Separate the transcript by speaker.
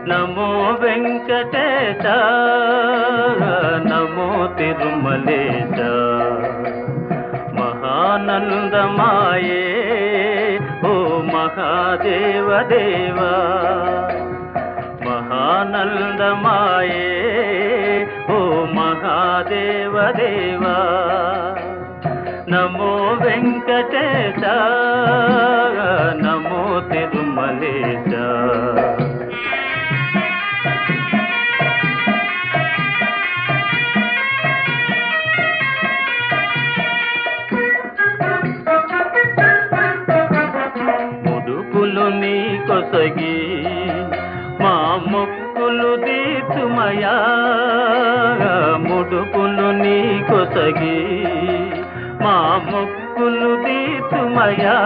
Speaker 1: నమో వెంకటేశ నమో తిరుమలేశ మహానందమాయే ఓ మహాదేవ దేవా మహానందమాయే ఓ మహాదేవ దేవా నమో వెంకటేశ నమో తిరుమలేశ ముడుపులు నీ కొసగి మా మొక్కులు తీర్చుమయా ముడుపులు నీ కొసగి మా మొక్కులు తీర్చుమయా